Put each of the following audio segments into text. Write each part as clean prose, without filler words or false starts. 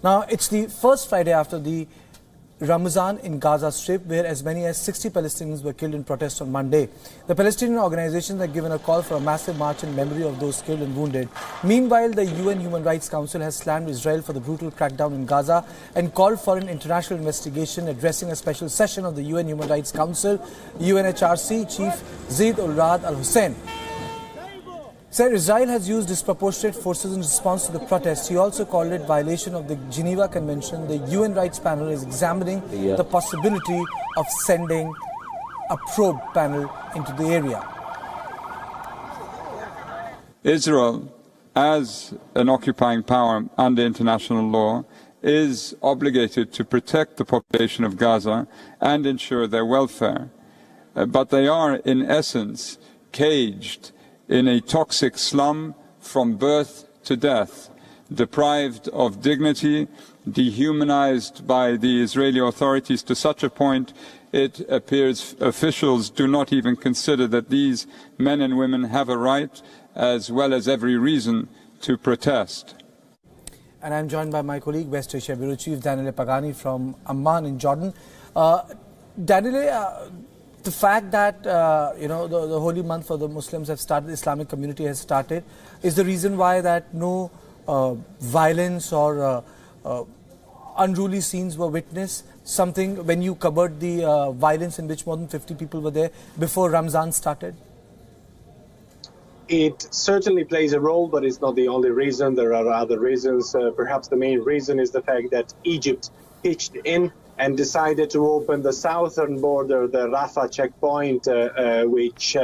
Now, it's the first Friday after the Ramazan in Gaza Strip, where as many as 60 Palestinians were killed in protest on Monday. The Palestinian organizations have given a call for a massive march in memory of those killed and wounded. Meanwhile, the UN Human Rights Council has slammed Israel for the brutal crackdown in Gaza and called for an international investigation, addressing a special session of the UN Human Rights Council. UNHRC Chief Zaid Ul-Rad Al-Hussein said Israel has used disproportionate forces in response to the protests. He also called it violation of the Geneva Convention. The UN Rights Panel is examining the possibility of sending a probe panel into the area. Israel, as an occupying power under international law, is obligated to protect the population of Gaza and ensure their welfare. But they are, in essence, caged in a toxic slum from birth to death, deprived of dignity, dehumanized by the Israeli authorities to such a point it appears officials do not even consider that these men and women have a right as well as every reason to protest. And I'm joined by my colleague, West Asia Bureau Chief Daniele Pagani from Amman in Jordan. Daniele, the fact that the holy month for the Muslims have started, the Islamic community has started, is the reason why that no violence or unruly scenes were witnessed. Something when you covered the violence in which more than 50 people were there before Ramzan started. It certainly plays a role, but it's not the only reason. There are other reasons. Perhaps the main reason is the fact that Egypt pitched in and decided to open the southern border, the Rafah checkpoint, which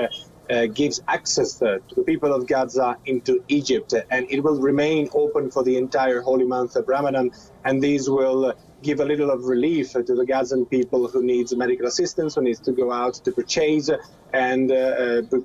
gives access to the people of Gaza into Egypt. And it will remain open for the entire holy month of Ramadan. And these will give a little of relief to the Gazan people who needs medical assistance, who needs to go out to purchase and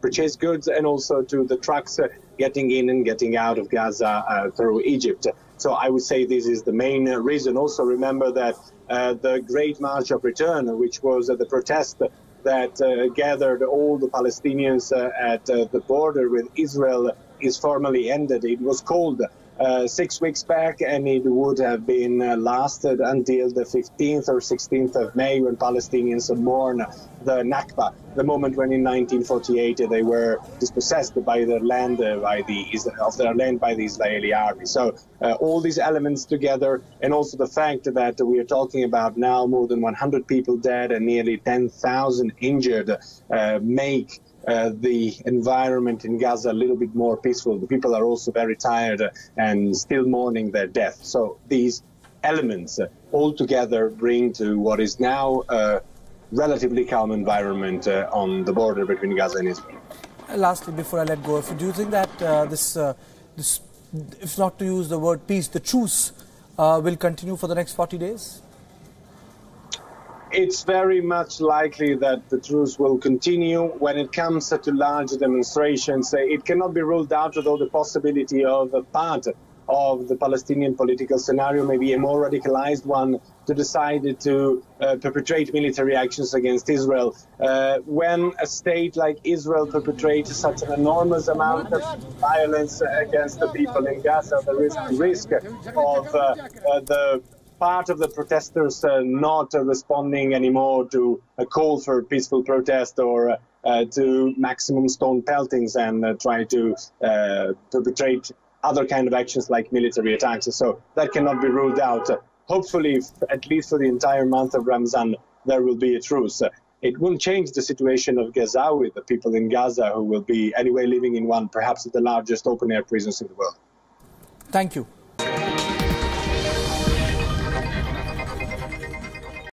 purchase goods, and also to the trucks getting in and getting out of Gaza through Egypt. So I would say this is the main reason. Also remember that the Great March of Return, which was the protest that gathered all the Palestinians at the border with Israel, is formally ended. It was called 6 weeks back, and it would have been lasted until the 15th or 16th of May, when Palestinians mourn the Nakba, the moment when in 1948 they were dispossessed by their land, by the Israeli army. So all these elements together, and also the fact that we are talking about now more than 100 people dead and nearly 10,000 injured, make the environment in Gaza a little bit more peaceful. The people are also very tired and still mourning their death. So these elements all together bring to what is now a relatively calm environment on the border between Gaza and Israel. Lastly, before I let go, do you think that this, if not to use the word peace, the truce will continue for the next 40 days? It's very much likely that the truce will continue. When it comes to large demonstrations, it cannot be ruled out, although the possibility of a part of the Palestinian political scenario, maybe a more radicalized one, to decide to perpetrate military actions against Israel. When a state like Israel perpetrates such an enormous amount of violence against the people in Gaza, there is a risk of the part of the protesters not responding anymore to a call for peaceful protest or to maximum stone peltings and try to perpetrate other kind of actions like military attacks. So that cannot be ruled out. Hopefully, at least for the entire month of Ramzan, there will be a truce. It won't change the situation of Gazawi, the people in Gaza who will be anyway living in one, perhaps the largest open-air prisons in the world. Thank you.